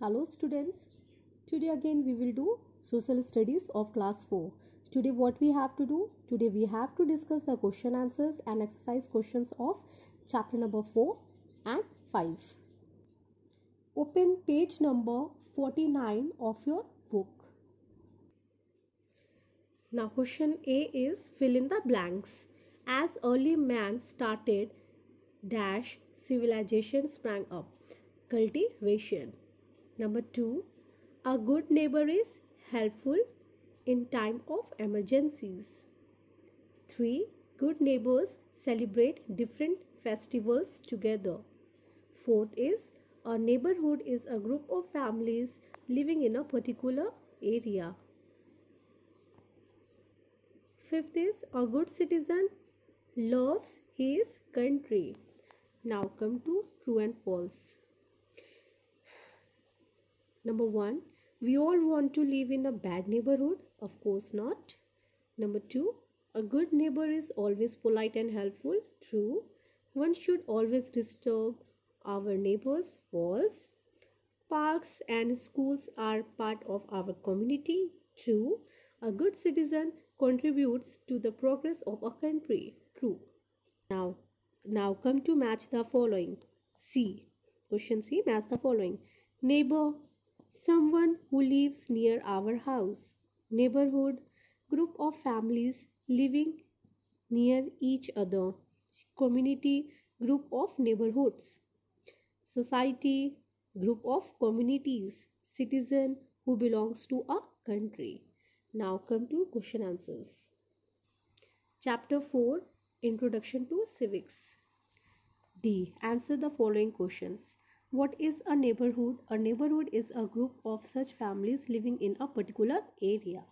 Hello students. Today again we will do social studies of class 4. Today what we have to do? Today we have to discuss the question answers and exercise questions of chapter number 4 and 5. Open page number 49 of your book. Now question A is fill in the blanks. As early man started dash civilization sprang up. Cultivation. Number 2. A good neighbor is helpful in time of emergencies. 3. Good neighbors celebrate different festivals together. Fourth is a neighborhood is a group of families living in a particular area. Fifth is a good citizen loves his country. Now come to true and false. Number 1. We all want to live in a bad neighborhood? Of course not. Number 2. A good neighbor is always polite and helpful? True. One should always disturb our neighbors? False. Parks and schools are part of our community? True. A good citizen contributes to the progress of a country? True. Now come to match the following. C. Question C. Match the following. Neighbor. Someone who lives near our house. Neighborhood. Group of families living near each other. Community. Group of neighborhoods. Society. Group of communities. Citizen who belongs to a country. Now come to question answers. Chapter 4. Introduction to Civics. D. Answer the following questions. What is a neighborhood? A neighborhood is a group of such families living in a particular area.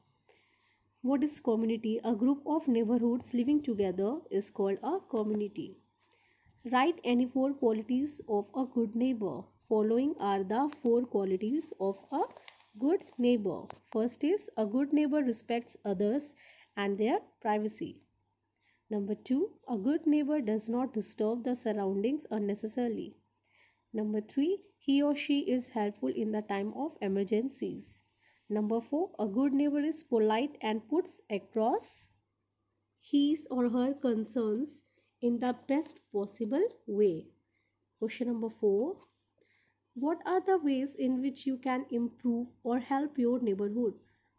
What is community? A group of neighborhoods living together is called a community. Write any 4 qualities of a good neighbor. Following are the 4 qualities of a good neighbor. First is a good neighbor respects others and their privacy. Number 2, a good neighbor does not disturb the surroundings unnecessarily. Number 3, he or she is helpful in the time of emergencies. Number 4, a good neighbor is polite and puts across his or her concerns in the best possible way. Question number 4, what are the ways in which you can improve or help your neighborhood?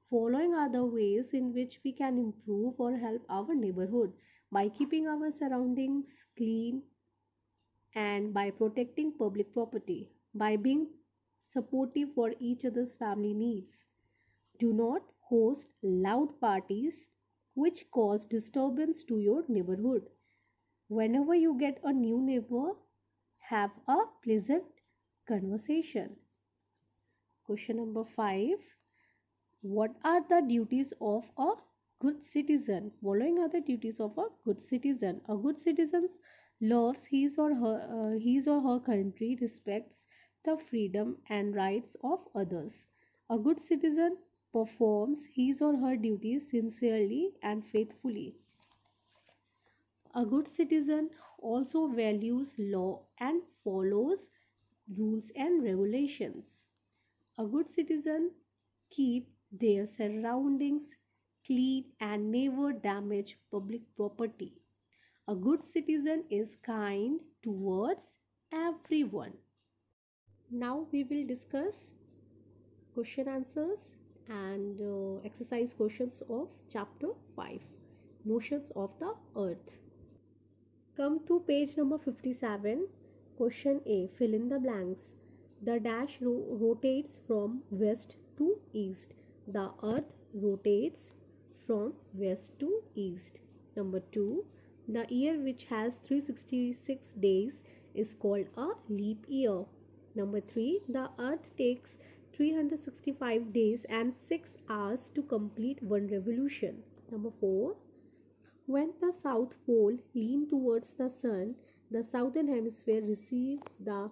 Following are the ways in which we can improve or help our neighborhood by keeping our surroundings clean and by protecting public property, by being supportive for each other's family needs. Do not host loud parties which cause disturbance to your neighborhood. Whenever you get a new neighbor, have a pleasant conversation. Question number 5. What are the duties of a good citizen? Following are the duties of a good citizen. A good citizen loves his or her country, respects the freedom and rights of others. A good citizen performs his or her duties sincerely and faithfully. A good citizen also values law and follows rules and regulations. A good citizen keep their surroundings clean and never damage public property. A good citizen is kind towards everyone. Now we will discuss question answers and exercise questions of chapter 5, Motions of the Earth. Come to page number 57. Question A. Fill in the blanks. The dash rotates from west to east. The earth rotates from west to east. Number 2. The year which has 366 days is called a leap year. Number 3. The earth takes 365 days and 6 hours to complete one revolution. Number 4. When the South Pole leans towards the Sun, the southern hemisphere receives the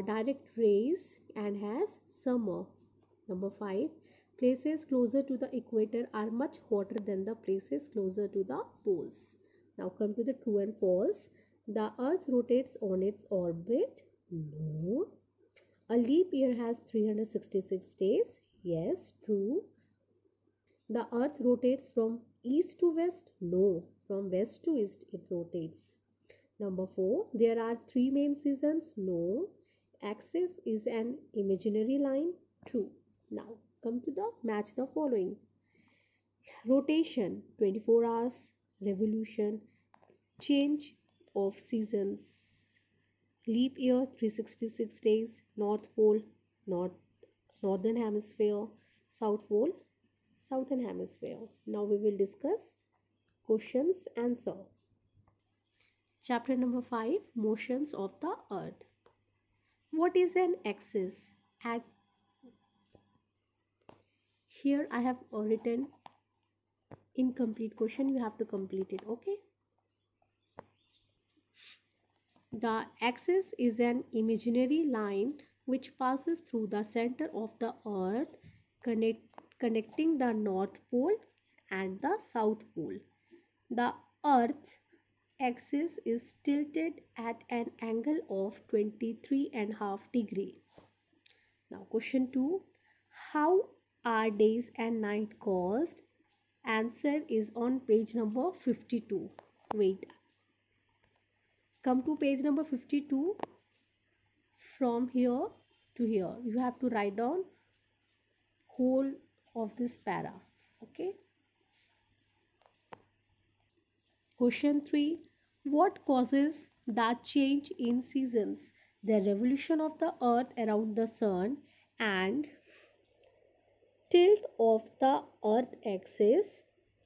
direct rays and has summer. Number 5. Places closer to the equator are much hotter than the places closer to the poles. Now come to the true and false. The earth rotates on its orbit. No. A leap year has 366 days. Yes, true. The earth rotates from east to west. No, from west to east it rotates. Number 4, there are 3 main seasons. No, axis is an imaginary line. True. Now come to the match the following. Rotation 24 hours, revolution, change of seasons, leap year 366 days, north pole, north northern hemisphere, south pole, southern hemisphere. Now we will discuss questions answer. Chapter number 5, motions of the earth. What is an axis? At here I have written incomplete question, you have to complete it. Okay, the axis is an imaginary line which passes through the center of the earth, connecting the north pole and the south pole. The earth's axis is tilted at an angle of 23.5 degree. Now question 2, how are days and night caused? Answer is on page number 52. Wait, come to page number 52. From here to here you have to write down whole of this para. Okay. Question 3, what causes the change in seasons? The revolution of the earth around the sun and tilt of the earth axis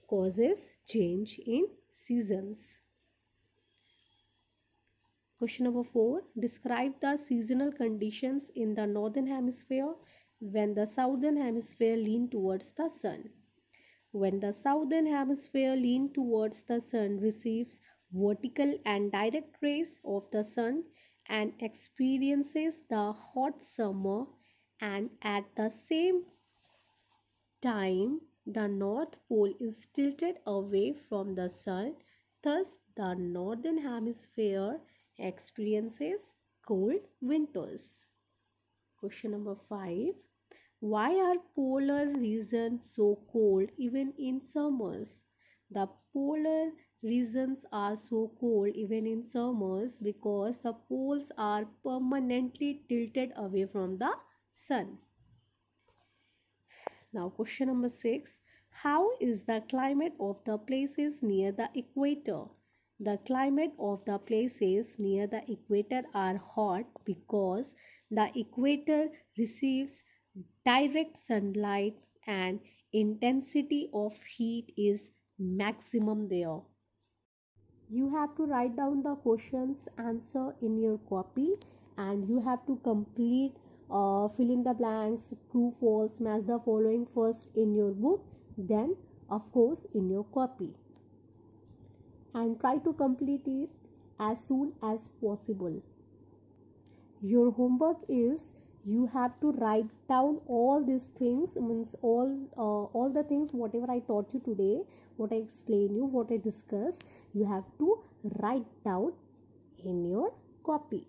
causes change in seasons. Question number 4, describe the seasonal conditions in the northern hemisphere when the southern hemisphere lean towards the sun. When the southern hemisphere lean towards the sun, receives vertical and direct rays of the sun and experiences the hot summer, and at the same time the north pole is tilted away from the sun, thus the northern hemisphere experiences cold winters. Question number 5, why are polar regions so cold even in summers? The polar regions are so cold even in summers because the poles are permanently tilted away from the sun. Now question number 6, how is the climate of the places near the equator? The climate of the places near the equator are hot because the equator receives direct sunlight and intensity of heat is maximum there. You have to write down the questions answer in your copy and you have to complete fill in the blanks, true false, match the following first in your book, then of course in your copy, and try to complete it as soon as possible. Your homework is you have to write down all these things, means all the things whatever I taught you today, what I explain you, what I discuss, you have to write down in your copy.